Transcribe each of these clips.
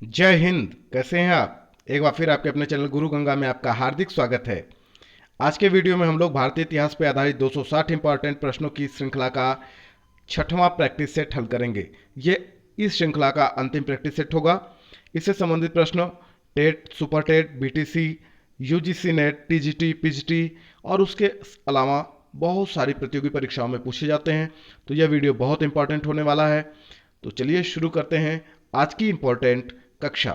जय हिंद। कैसे हैं आप? एक बार फिर आपके अपने चैनल गुरु गंगा में आपका हार्दिक स्वागत है। आज के वीडियो में हम लोग भारतीय इतिहास पर आधारित 260 इंपॉर्टेंट प्रश्नों की श्रृंखला का छठवां प्रैक्टिस सेट हल करेंगे। ये इस श्रृंखला का अंतिम प्रैक्टिस सेट होगा। इससे संबंधित प्रश्न TET, super TET, BTC, UGC NET, TGT, PGT और उसके अलावा बहुत सारी प्रतियोगी परीक्षाओं में पूछे जाते हैं। तो यह वीडियो बहुत इंपॉर्टेंट होने वाला है। तो चलिए शुरू करते हैं आज की इंपॉर्टेंट कक्षा।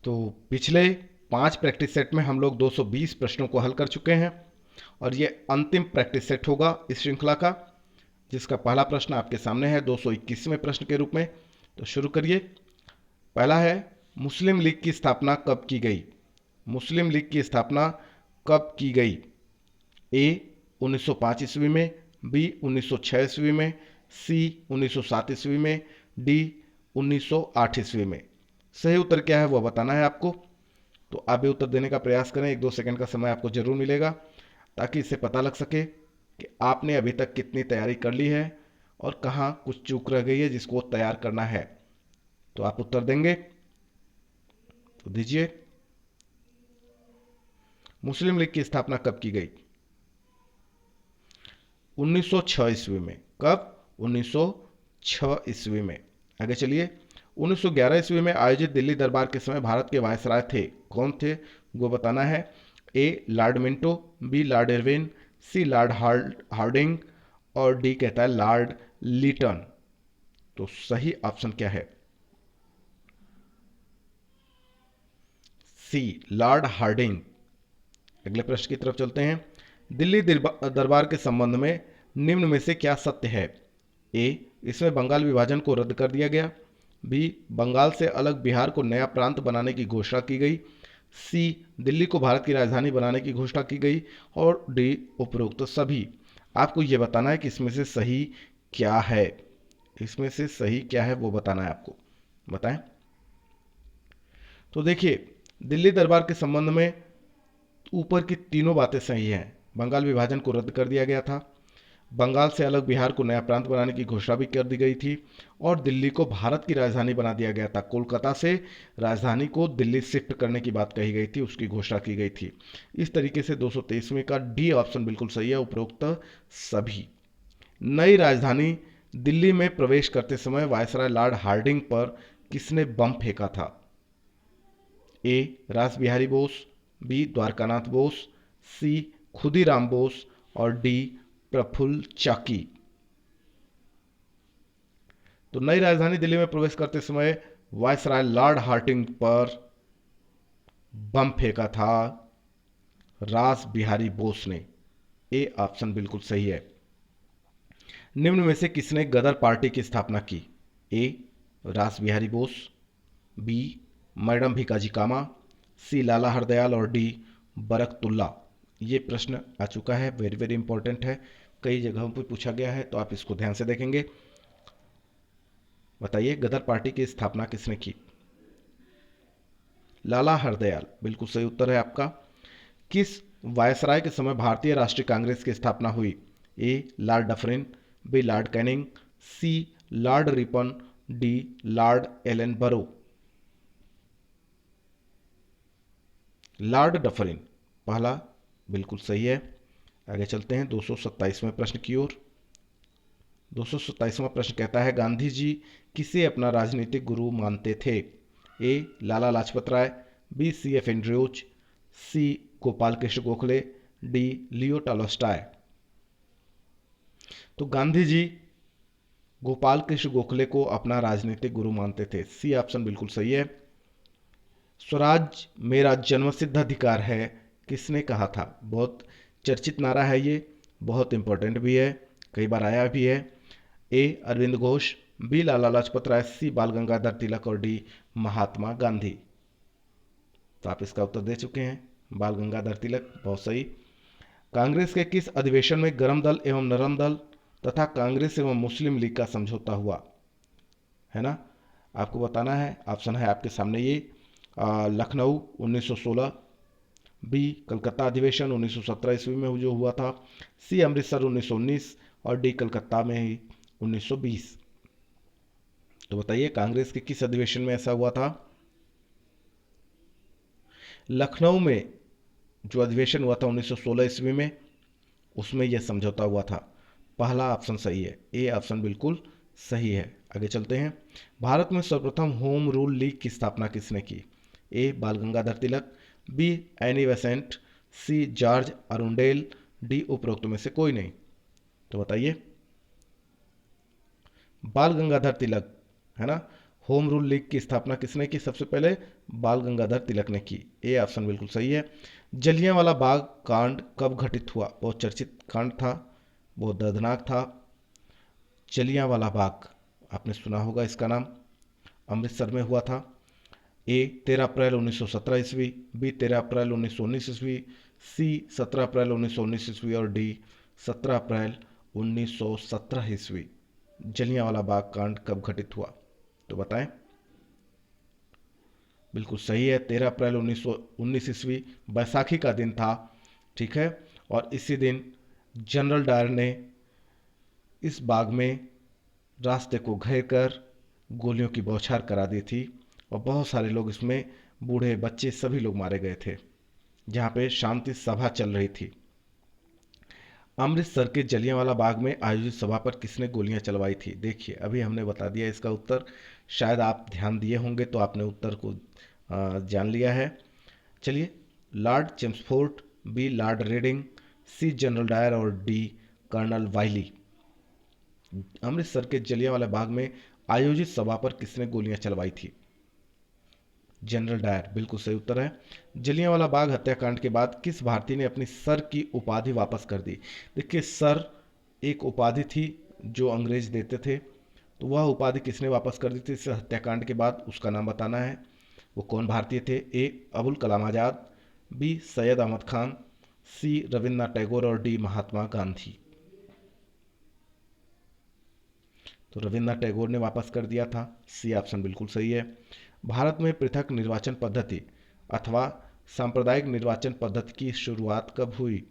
तो पिछले 5 प्रैक्टिस सेट में हम लोग 220 प्रश्नों को हल कर चुके हैं और ये अंतिम प्रैक्टिस सेट होगा इस श्रृंखला का, जिसका पहला प्रश्न आपके सामने है 221वें प्रश्न के रूप में। तो शुरू करिए। पहला है, मुस्लिम लीग की स्थापना कब की गई? मुस्लिम लीग की स्थापना कब की गई? ए 1905 ईस्वी में, बी 1906 ईस्वी में, सी 1907 ईस्वी में, डी 1908 ईस्वी में। सही उत्तर क्या है वो बताना है आपको। तो आप भी उत्तर देने का प्रयास करें। 1-2 सेकंड का समय आपको जरूर मिलेगा ताकि इससे पता लग सके कि आपने अभी तक कितनी तैयारी कर ली है और कहाँ कुछ चूक रह गई है जिसको तैयार करना है। तो आप उत्तर देंगे तो दीजिए। मुस्लिम लीग की स्थापना कब की गई? 1906 ईस्वी में। कब? 1906 ईस्वी में। आगे चलिए। 1911 ईस्वी में आयोजित दिल्ली दरबार के समय भारत के वायसराय थे, कौन थे वो बताना है। A Lord Minto, B Lord Irwin, C Lord Hardinge और डी कहता है लॉर्ड लीटन। तो सही ऑप्शन क्या है? C Lord Hardinge. अगले प्रश्न की तरफ चलते हैं। दिल्ली दरबार के संबंध में निम्न में से क्या सत्य है? ए इसमें बंगाल विभाजन को रद्द कर दिया गया, बी बंगाल से अलग बिहार को नया प्रांत बनाने की घोषणा की गई, सी दिल्ली को भारत की राजधानी बनाने की घोषणा की गई और डी उपरोक्त सभी। आपको यह बताना है कि इसमें से सही क्या है। इसमें से सही क्या है वो बताना है आपको। बताएं। तो देखिए, दिल्ली दरबार के संबंध में ऊपर की तीनों बातें सही हैं। बंगाल विभाजन को रद्द कर दिया गया था, बंगाल से अलग बिहार को नया प्रांत बनाने की घोषणा भी कर दी गई थी और दिल्ली को भारत की राजधानी बना दिया गया था। कोलकाता से राजधानी को दिल्ली शिफ्ट करने की बात कही गई थी, उसकी घोषणा की गई थी। इस तरीके से 223वें का डी ऑप्शन बिल्कुल सही है, उपरोक्त सभी। नई राजधानी दिल्ली में प्रवेश करते समय वायसराय लॉर्ड हार्डिंग पर किसने बम फेंका था? ए रास बिहारी बोस, बी द्वारकानाथ बोस, सी खुदीराम बोस और डी प्रफुल्ल चाकी। तो नई राजधानी दिल्ली में प्रवेश करते समय वायसराय लॉर्ड हार्डिंग पर बम फेंका था रास बिहारी बोस ने। ए ऑप्शन बिल्कुल सही है। निम्न में से किसने गदर पार्टी की स्थापना की? ए रास बिहारी बोस, बी मैडम भिकाजी कामा, सी लाला हरदयाल और डी बरकतुल्ला। ये प्रश्न आ चुका है, वेरी वेरी इंपॉर्टेंट है, कई जगहों पर पूछा गया है, तो आप इसको ध्यान से देखेंगे। बताइए, गदर पार्टी की स्थापना किसने की? लाला हरदयाल बिल्कुल सही उत्तर है आपका। किस वायसराय के समय भारतीय राष्ट्रीय कांग्रेस की स्थापना हुई? A Lord Dufferin, B Lord Canning, C Lord Ripon, D Lord Ellenborough. Lord Dufferin पहला बिल्कुल सही है। आगे चलते हैं 227वें प्रश्न की ओर। 227वां प्रश्न कहता है, गांधी जी किसे अपना राजनीतिक गुरु मानते थे? A Lala Lajpat Rai, B C F Andrews, C Gopal Krishna Gokhale, D Leo Tolstoy. तो गांधी जी गोपाल कृष्ण गोखले को अपना राजनीतिक गुरु मानते थे। सी ऑप्शन बिल्कुल सही है। स्वराज मेरा जन्मसिद्ध अधिकार है किसने कहा था? बहुत चर्चित नारा है ये, बहुत इंपॉर्टेंट भी है, कई बार आया भी है। ए अरविंद घोष, बी लाला लाजपत राय, सी बाल गंगाधर तिलक और डी महात्मा गांधी। तो आप इसका उत्तर दे चुके हैं, बाल गंगाधर तिलक, बहुत सही। कांग्रेस के किस अधिवेशन में गरम दल एवं नरम दल तथा कांग्रेस एवं मुस्लिम लीग का समझौता हुआ? है ना, आपको बताना है। ऑप्शन है आपके सामने ये। लखनऊ 1916, बी कलकत्ता अधिवेशन 1917 ईस्वी में जो हुआ था, सी अमृतसर 1919 और डी कलकत्ता में ही 1920। तो बताइए कांग्रेस के किस अधिवेशन में ऐसा हुआ था? लखनऊ में जो अधिवेशन हुआ था 1916 ईस्वी में, उसमें यह समझौता हुआ था। पहला ऑप्शन सही है, ए ऑप्शन बिल्कुल सही है। आगे चलते हैं। भारत में सर्वप्रथम होम रूल लीग की स्थापना किसने की? A Bal Gangadhar Tilak, B Annie Besant, C George Arundale, D उपरोक्त में से कोई नहीं। तो बताइए। बाल गंगाधर तिलक, है ना। होम रूल लीग की स्थापना किसने की? सबसे पहले बाल गंगाधर तिलक ने की। ए ऑप्शन बिल्कुल सही है। जलियांवाला बाग कांड कब घटित हुआ? बहुत चर्चित कांड था, बहुत दर्दनाक था। जलियांवाला बाग, आपने सुना होगा इसका नाम, अमृतसर में हुआ था। ए 13 अप्रैल 1917 ईस्वी, बी 13 अप्रैल 1919 ईस्वी, सी 17 अप्रैल 1919 ईस्वी और डी 17 अप्रैल 1917 ईस्वी। जलियांवाला बाग कांड कब घटित हुआ? तो बताएं। बिल्कुल सही है, 13 अप्रैल 1919 ईस्वी, बैसाखी का दिन था। ठीक है। और इसी दिन जनरल डायर ने इस बाग में रास्ते को घेर कर गोलियों की बौछार करा दी थी और बहुत सारे लोग इसमें, बूढ़े बच्चे सभी लोग मारे गए थे, जहाँ पे शांति सभा चल रही थी। अमृतसर के जलियांवाला बाग में आयोजित सभा पर किसने गोलियां चलवाई थी? देखिए अभी हमने बता दिया इसका उत्तर, शायद आप ध्यान दिए होंगे तो आपने उत्तर को जान लिया है। चलिए, Lord Chelmsford, B Lord Reading, C General Dyer और डी कर्नल वाइली। अमृतसर के जलियांवाला बाग में आयोजित सभा पर किसने गोलियां चलवाई थी? जनरल डायर, बिल्कुल सही उत्तर है। जलियांवाला बाग हत्याकांड के बाद किस भारतीय ने अपनी सर की उपाधि वापस कर दी? देखिए, सर एक उपाधि थी जो अंग्रेज देते थे, तो वह उपाधि किसने वापस कर दी थी इस हत्याकांड के बाद, उसका नाम बताना है। वो कौन भारतीय थे? ए अबुल कलाम आज़ाद, बी सैयद अहमद खान, सी रविन्द्रनाथ टैगोर और डी महात्मा गांधी। तो रविन्द्रनाथ टैगोर ने वापस कर दिया था। सी ऑप्शन बिल्कुल सही है। भारत में पृथक निर्वाचन पद्धति अथवा सांप्रदायिक निर्वाचन पद्धति की शुरुआत कब हुई?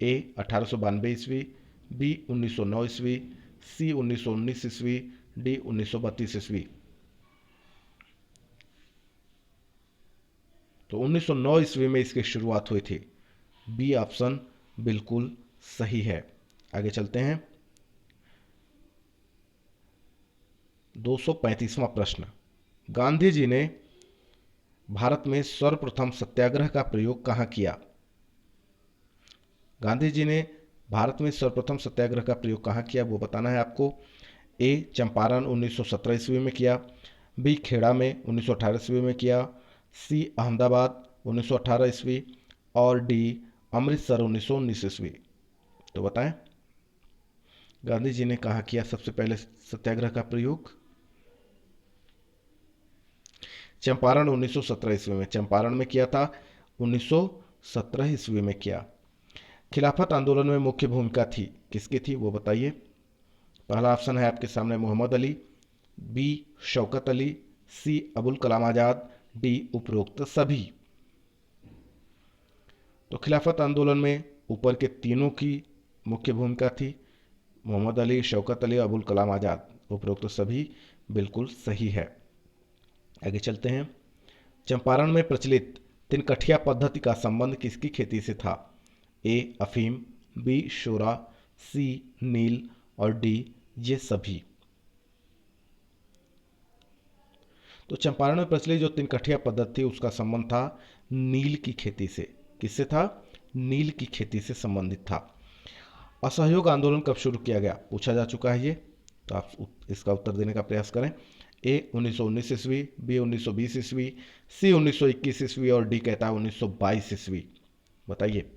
ए 1892 ईस्वी, बी 1909 ईस्वी, सी 1919 ईस्वी, डी 1932 ईस्वी। तो 1909 ईस्वी में इसकी शुरुआत हुई थी। बी ऑप्शन बिल्कुल सही है। आगे चलते हैं। 235वां प्रश्न, गांधी जी ने भारत में सर्वप्रथम सत्याग्रह का प्रयोग कहाँ किया? गांधी जी ने भारत में सर्वप्रथम सत्याग्रह का प्रयोग कहाँ किया, वो बताना है आपको। ए चंपारण 1917 ईस्वी में किया, बी खेड़ा में 1918 ईस्वी में किया, सी अहमदाबाद 1918 ईस्वी और डी अमृतसर 1919 ईस्वी। तो बताएं, गांधी जी ने कहाँ किया सबसे पहले सत्याग्रह का प्रयोग? चंपारण 1917 ईस्वी में, चंपारण में किया था, 1917 ईस्वी में किया। खिलाफत आंदोलन में मुख्य भूमिका थी, किसकी थी वो बताइए। पहला ऑप्शन है आपके सामने मोहम्मद अली, बी शौकत अली, सी अबुल कलाम आज़ाद, डी उपरोक्त सभी। तो खिलाफत आंदोलन में ऊपर के तीनों की मुख्य भूमिका थी, मोहम्मद अली, शौकत अली, अबुल कलाम आज़ाद। उपरोक्त सभी बिल्कुल सही है। आगे चलते हैं। चंपारण में प्रचलित तिनकठिया पद्धति का संबंध किसकी खेती से था? ए अफीम, बी शोरा, सी नील और डी ये सभी। तो चंपारण में प्रचलित जो तिनकठिया पद्धति थी उसका संबंध था नील की खेती से। किससे था? नील की खेती से संबंधित था। असहयोग आंदोलन कब शुरू किया गया, पूछा जा चुका है ये, तो आप इसका उत्तर देने का प्रयास करें। ए 1919 ईस्वी, बी 1920 ईस्वी, सी 1921 ईस्वी और डी कहता है 1922 ईस्वी। बताइए।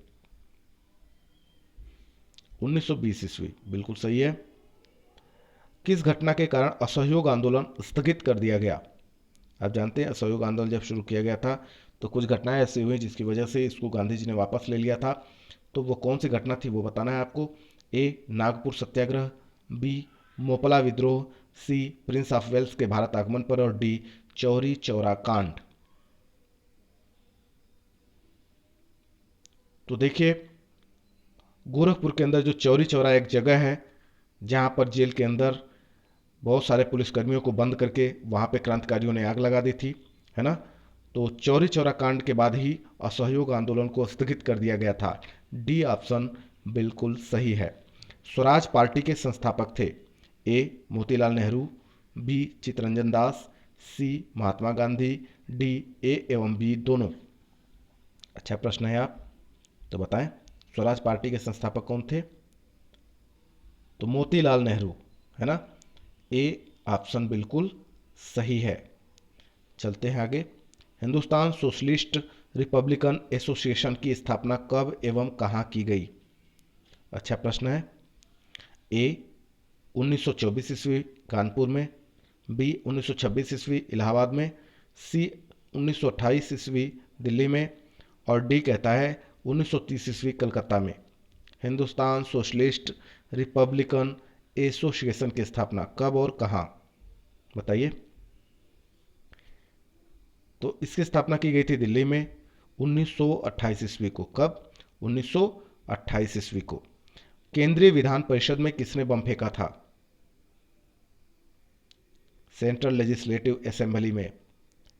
1920 ईस्वी बिल्कुल सही है। किस घटना के कारण असहयोग आंदोलन स्थगित कर दिया गया? आप जानते हैं असहयोग आंदोलन जब शुरू किया गया था तो कुछ घटनाएं ऐसी हुई जिसकी वजह से इसको गांधी जी ने वापस ले लिया था। तो वो कौन सी घटना थी वो बताना है आपको। ए नागपुर सत्याग्रह, बी मोपला विद्रोह, सी प्रिंस ऑफ वेल्स के भारत आगमन पर और डी चौरी चौरा कांड। तो देखिए, गोरखपुर के अंदर जो चौरी चौरा एक जगह है जहां पर जेल के अंदर बहुत सारे पुलिसकर्मियों को बंद करके वहाँ पे क्रांतिकारियों ने आग लगा दी थी, है ना। तो चौरी चौरा कांड के बाद ही असहयोग आंदोलन को स्थगित कर दिया गया था। डी ऑप्शन बिल्कुल सही है। स्वराज पार्टी के संस्थापक थे। A Motilal Nehru, B Chittaranjan Das, C Mahatma Gandhi, D A एवं बी दोनों। अच्छा प्रश्न है आप, तो बताएं स्वराज पार्टी के संस्थापक कौन थे। तो मोतीलाल नेहरू, है ना। ए ऑप्शन बिल्कुल सही है। चलते हैं आगे। हिंदुस्तान सोशलिस्ट रिपब्लिकन एसोसिएशन की स्थापना कब एवं कहाँ की गई। अच्छा प्रश्न है। ए 1924 ईस्वी कानपुर में, बी 1926 ईस्वी इलाहाबाद में, सी 1928 ईस्वी दिल्ली में, और डी कहता है 1930 ईस्वी कलकत्ता में। हिंदुस्तान सोशलिस्ट रिपब्लिकन एसोसिएशन की स्थापना कब और कहाँ, बताइए। तो इसकी स्थापना की गई थी दिल्ली में 1928 ईस्वी को। कब? 1928 ईस्वी को। केंद्रीय विधान परिषद में किसने बम फेंका था? सेंट्रल लेजिस्लेटिव असेंबली में।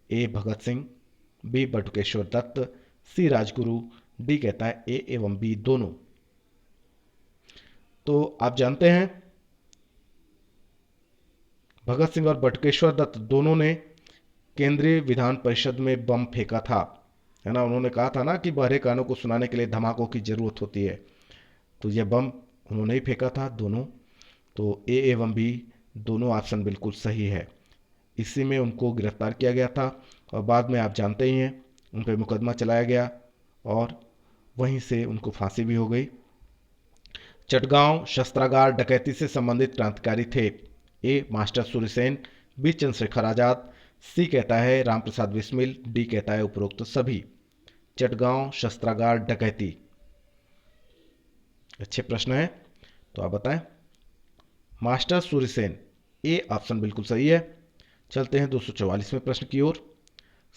ए भगत सिंह, बी बटुकेश्वर दत्त, सी राजगुरु, डी कहता है ए एवं बी दोनों। तो आप जानते हैं भगत सिंह और बटुकेश्वर दत्त दोनों ने केंद्रीय विधान परिषद में बम फेंका था, है ना। उन्होंने कहा था ना कि बहरे कानों को सुनाने के लिए धमाकों की जरूरत होती है, तो यह बम उन्होंने ही फेंका था दोनों। तो ए एवं बी दोनों ऑप्शन बिल्कुल सही है। इसी में उनको गिरफ्तार किया गया था और बाद में आप जानते ही हैं उन पर मुकदमा चलाया गया और वहीं से उनको फांसी भी हो गई। चटगांव शस्त्रागार डकैती से संबंधित क्रांतिकारी थे। ए मास्टर सूर्यसेन, बी चंद्रशेखर आजाद, सी कहता है रामप्रसाद बिस्मिल, डी कहता है उपरोक्त सभी। चटगांव शस्त्रागार डकैती, अच्छे प्रश्न है, तो आप बताएं। मास्टर सूर्यसेन, ए ऑप्शन बिल्कुल सही है। चलते हैं 244वें प्रश्न की ओर।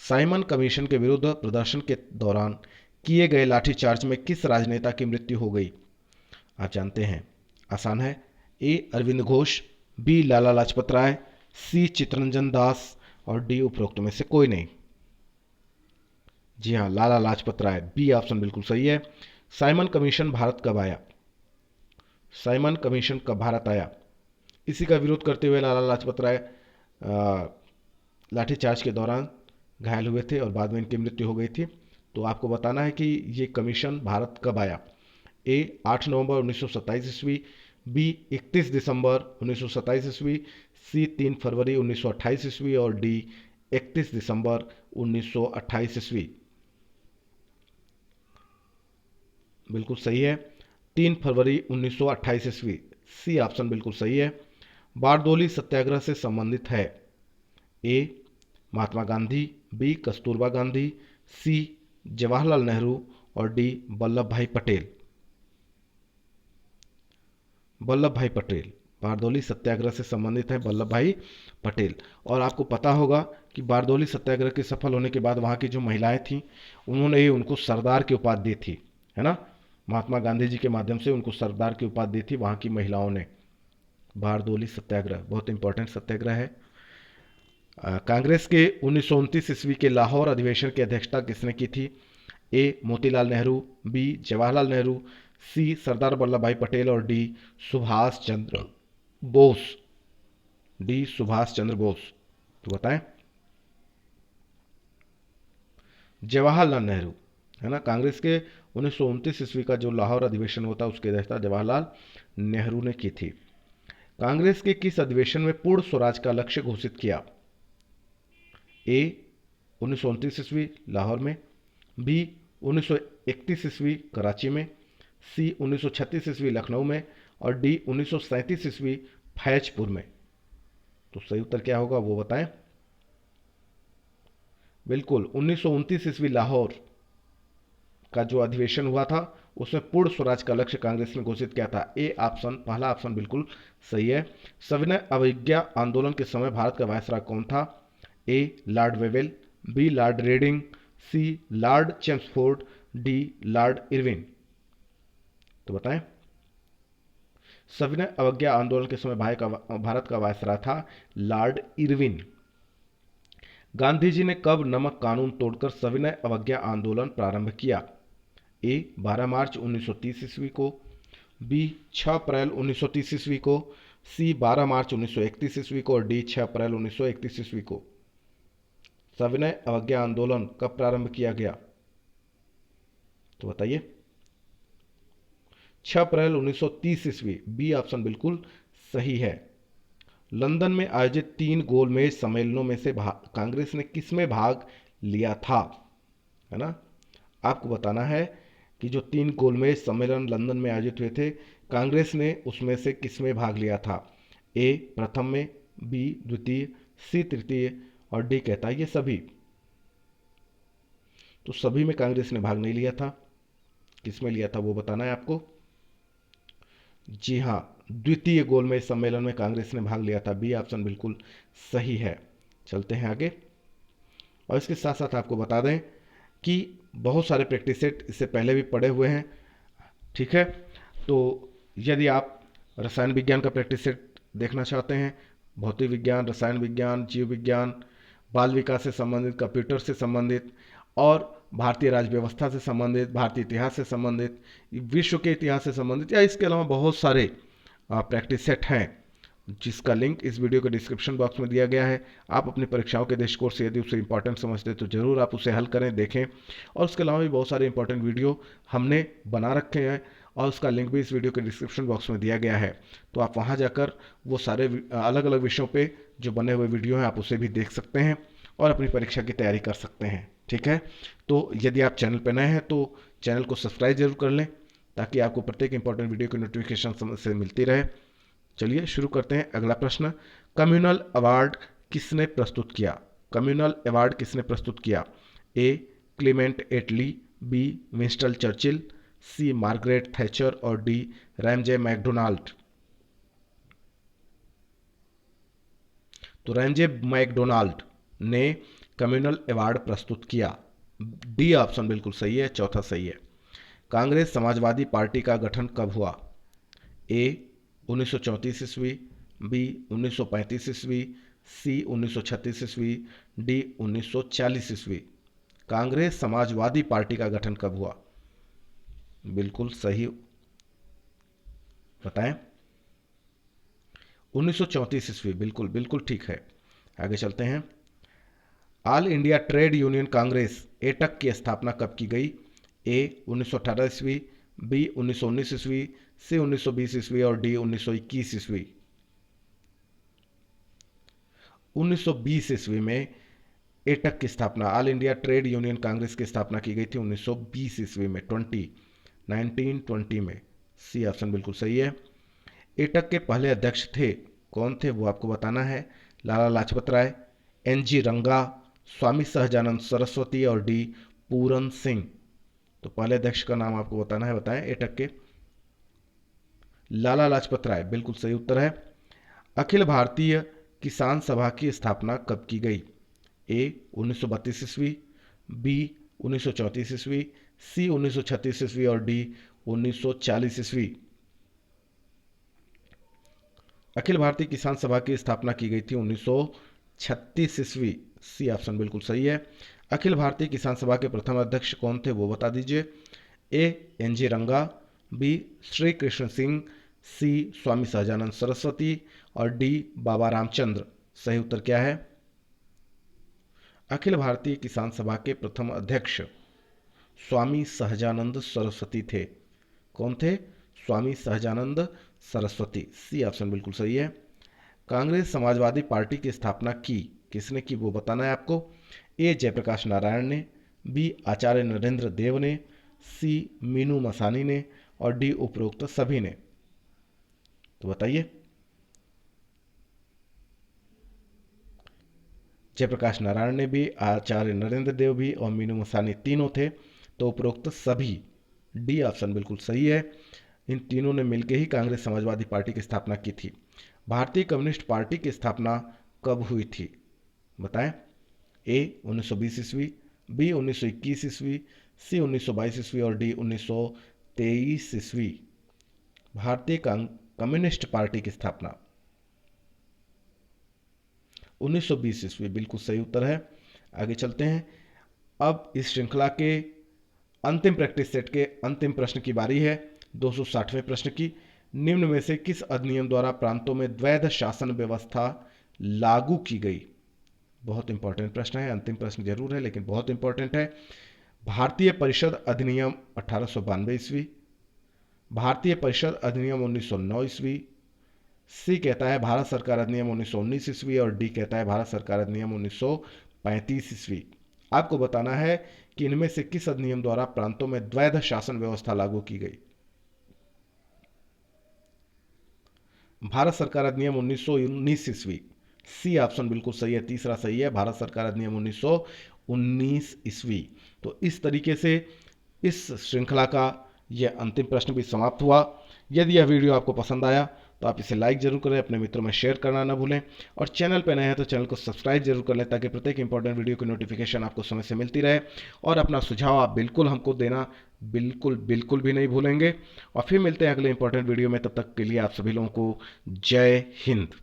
साइमन कमीशन के विरुद्ध प्रदर्शन के दौरान किए गए लाठीचार्ज में किस राजनेता की मृत्यु हो गई? आप जानते हैं, आसान है। ए अरविंद घोष, बी लाला लाजपत राय, सी चित्तरंजन दास, और डी उपरोक्त में से कोई नहीं। जी हाँ, लाला लाजपत राय, बी ऑप्शन बिल्कुल सही है। साइमन कमीशन भारत कब आया? साइमन कमीशन कब भारत आया? इसी का विरोध करते हुए लाला लाजपत राय लाठीचार्ज के दौरान घायल हुए थे और बाद में इनकी मृत्यु हो गई थी। तो आपको बताना है कि ये कमीशन भारत कब आया। ए 8 नवंबर 1927 ईस्वी, बी 31 दिसंबर 1927 ईस्वी, सी 3 फरवरी 1928 ईस्वी, और डी 31 दिसंबर 1928 ईस्वी। बिल्कुल सही है, 3 फरवरी 1928 ईस्वी, सी ऑप्शन बिल्कुल सही है। बारदोली सत्याग्रह से संबंधित है। ए महात्मा गांधी, बी कस्तूरबा गांधी, सी जवाहरलाल नेहरू, और डी वल्लभ भाई पटेल। वल्लभ भाई पटेल, बारदोली सत्याग्रह से संबंधित है वल्लभ भाई पटेल। और आपको पता होगा कि बारदोली सत्याग्रह के सफल होने के बाद वहाँ की जो महिलाएं थीं उन्होंने ही उनको सरदार की उपाधि दी थी, है ना। महात्मा गांधी जी के माध्यम से उनको सरदार की उपाधि दी थी वहाँ की महिलाओं ने। बारदोली सत्याग्रह बहुत इंपॉर्टेंट सत्याग्रह है। कांग्रेस के 1929 ईस्वी के लाहौर अधिवेशन की अध्यक्षता किसने की थी? ए मोतीलाल नेहरू, बी जवाहरलाल नेहरू, सी सरदार वल्लभ भाई पटेल, और डी सुभाष चंद्र बोस। डी सुभाष चंद्र बोस, तो बताएं। जवाहरलाल नेहरू, है ना। कांग्रेस के 1929 ईस्वी का जो लाहौर अधिवेशन होता है उसकी अध्यक्षता जवाहरलाल नेहरू ने की थी। कांग्रेस के किस अधिवेशन में पूर्ण स्वराज का लक्ष्य घोषित किया? ए 1929 ईस्वी लाहौर में, बी 1931 ईस्वी कराची में, सी 1936 ईस्वी लखनऊ में, और डी 1937 ईस्वी फैजपुर में। तो सही उत्तर क्या होगा वो बताएं। बिल्कुल 1929 ईस्वी लाहौर का जो अधिवेशन हुआ था उसमें पूर्ण स्वराज का लक्ष्य कांग्रेस ने घोषित किया था। ए ऑप्शन, पहला ऑप्शन बिल्कुल सही है। सविनय अवज्ञा आंदोलन के समय भारत का वायसराय कौन था? A Lord Wavell, B Lord Reading, C Lord Chelmsford, D Lord Irwin. तो बताएं। सविनय अवज्ञा आंदोलन के समय भारत का वायसराय था लॉर्ड इरविन। गांधी जी ने कब नमक कानून तोड़कर सविनय अवज्ञा आंदोलन प्रारंभ किया? ए 12 मार्च 1930 ईस्वी को, बी 6 अप्रैल 1930 ईस्वी को, सी 12 मार्च 1931 ईस्वी को और डी 6 अप्रैल 1931 ईस्वी को। सविनय अवज्ञा आंदोलन कब प्रारंभ किया गया? तो बताइए। 6 अप्रैल 1930 ईस्वी, बी ऑप्शन बिल्कुल सही है। लंदन में आयोजित 3 गोलमेज सम्मेलनों में से कांग्रेस ने किसमें भाग लिया था? है ना, आपको बताना है कि जो 3 गोलमेज सम्मेलन लंदन में आयोजित हुए थे, कांग्रेस ने उसमें से किसमें भाग लिया था? ए प्रथम में, बी द्वितीय, सी तृतीय और डी कहता है ये सभी। तो सभी में कांग्रेस ने भाग नहीं लिया था, किसमें लिया था वो बताना है आपको। जी हाँ, द्वितीय गोलमेज सम्मेलन में कांग्रेस ने भाग लिया था, बी ऑप्शन बिल्कुल सही है। चलते हैं आगे, और इसके साथ साथ आपको बता दें कि बहुत सारे प्रैक्टिस सेट इससे पहले भी पढ़े हुए हैं, ठीक है। तो यदि आप रसायन विज्ञान का प्रैक्टिस सेट देखना चाहते हैं, भौतिक विज्ञान, रसायन विज्ञान, जीव विज्ञान, बाल विकास से संबंधित, कंप्यूटर से संबंधित और भारतीय राज्य व्यवस्था से संबंधित, भारतीय इतिहास से संबंधित, विश्व के इतिहास से संबंधित, या इसके अलावा बहुत सारे प्रैक्टिस सेट हैं, जिसका लिंक इस वीडियो के डिस्क्रिप्शन बॉक्स में दिया गया है। आप अपनी परीक्षाओं के दृष्टिकोण से यदि उसे इंपॉर्टेंट समझते हैं तो जरूर आप उसे हल करें, देखें। और उसके अलावा भी बहुत सारे इंपॉर्टेंट वीडियो हमने बना रखे हैं और उसका लिंक भी इस वीडियो के डिस्क्रिप्शन बॉक्स में दिया गया है। तो आप वहाँ जाकर वो सारे अलग अलग विषयों पे जो बने हुए वीडियो हैं आप उसे भी देख सकते हैं और अपनी परीक्षा की तैयारी कर सकते हैं, ठीक है। तो यदि आप चैनल पर नए हैं तो चैनल को सब्सक्राइब जरूर कर लें, ताकि आपको प्रत्येक इंपॉर्टेंट वीडियो की नोटिफिकेशन से मिलती रहे। चलिए शुरू करते हैं। अगला प्रश्न, कम्युनल अवार्ड किसने प्रस्तुत किया? कम्युनल अवार्ड किसने प्रस्तुत किया? ए क्लीमेंट एटली, बी विंस्टन चर्चिल, सी मार्गरेट थैचर और डी रैमजे मैकडोनाल्ड। तो रैमजे मैकडोनाल्ड ने कम्युनल अवार्ड प्रस्तुत किया, डी ऑप्शन बिल्कुल सही है, चौथा सही है। कांग्रेस समाजवादी पार्टी का गठन कब हुआ? ए 1934 ईस्वी, बी 1935 ईस्वी, सी 1936 ईस्वी, डी 1940 ईस्वी। कांग्रेस समाजवादी पार्टी का गठन कब हुआ? बिल्कुल सही बताएं। 1934 ईस्वी, बिल्कुल बिल्कुल ठीक है। आगे चलते हैं। All India trade union Congress AITUC की स्थापना कब की गई? ए 1918 ईस्वी, बी 1919 ईस्वी, सी 1920 ईस्वी और डी 1921 ईस्वी। 1920 ईस्वी में एटक की स्थापना, all India trade union Congress की स्थापना की गई थी 1920 ईस्वी में, 1920 में। सी ऑप्शन बिल्कुल सही है। एटक के पहले अध्यक्ष थे, कौन थे वो आपको बताना है। लाला लाजपत राय, एन.जी. रंगा, स्वामी सहजानंद सरस्वती और डी पूरन सिंह। तो पहले अध्यक्ष का नाम आपको बताना है, बताएं एटक के। लाला लाजपत राय, बिल्कुल सही उत्तर है। अखिल भारतीय किसान सभा की स्थापना कब की गई? ए 1932 ईस्वी, बी 1934 ईस्वी, सी 1936 ईस्वी और डी 1940 ईस्वी। अखिल भारतीय किसान सभा की स्थापना की गई थी 1936 ईस्वी, सी ऑप्शन बिल्कुल सही है। अखिल भारतीय किसान सभा के प्रथम अध्यक्ष कौन थे वो बता दीजिए। ए एन.जी. रंगा, बी श्री कृष्ण सिंह, सी स्वामी सहजानंद सरस्वती और डी बाबा रामचंद्र। सही उत्तर क्या है? अखिल भारतीय किसान सभा के प्रथम अध्यक्ष स्वामी सहजानंद सरस्वती थे। कौन थे? स्वामी सहजानंद सरस्वती। सी ऑप्शन बिल्कुल सही है। कांग्रेस समाजवादी पार्टी की स्थापना की किसने की वो बताना है आपको। ए जयप्रकाश नारायण ने, बी आचार्य नरेंद्र देव ने, सी मीनू मसानी ने और डी उपरोक्त सभी ने। तो बताइए। जयप्रकाश नारायण ने भी, आचार्य नरेंद्र देव भी और मीनू मसानी तीनों थे, तो उपरोक्त सभी, डी ऑप्शन बिल्कुल सही है। इन तीनों ने मिलकर ही कांग्रेस समाजवादी पार्टी की स्थापना की थी। भारतीय कम्युनिस्ट पार्टी की स्थापना कब हुई थी बताएं। ए 1920 ईस्वी, बी 1921 ईस्वी, सी 1922 ईस्वी और डी 1923 ईस्वी। भारतीय कम्युनिस्ट पार्टी की स्थापना? 1920 ईस्वी, बिल्कुल सही उत्तर है। आगे चलते हैं। अब इस श्रृंखला के अंतिम प्रैक्टिस सेट के अंतिम प्रश्न की बारी है, 260वें प्रश्न की। निम्न में से किस अधिनियम द्वारा प्रांतों में द्वैध शासन व्यवस्था लागू की गई? बहुत इंपॉर्टेंट प्रश्न है, अंतिम प्रश्न जरूर है लेकिन बहुत इंपॉर्टेंट है। भारतीय परिषद अधिनियम 1892 ईस्वी, भारतीय परिषद अधिनियम 1909 ईस्वी, सी कहता है भारत सरकार अधिनियम 1919 ईस्वी, और डी कहता है भारत सरकार अधिनियम 1935 ईस्वी। आपको बताना है कि इनमें से किस अधिनियम द्वारा प्रांतों में द्वैध शासन व्यवस्था लागू की गई। भारत सरकार अधिनियम 1919 ईस्वी, सी ऑप्शन बिल्कुल सही है, तीसरा सही है, भारत सरकार अधिनियम 1919 ईस्वी। तो इस तरीके से इस श्रृंखला का यह अंतिम प्रश्न भी समाप्त हुआ। यदि यह वीडियो आपको पसंद आया तो आप इसे लाइक जरूर करें, अपने मित्रों में शेयर करना ना भूलें, और चैनल पर नए हैं तो चैनल को सब्सक्राइब जरूर कर लें ताकि प्रत्येक इंपॉर्टेंट वीडियो की नोटिफिकेशन आपको समय से मिलती रहे। और अपना सुझाव आप बिल्कुल हमको देना बिल्कुल बिल्कुल भी नहीं भूलेंगे। और फिर मिलते हैं अगले इंपॉर्टेंट वीडियो में, तब तक के लिए आप सभी लोगों को जय हिंद।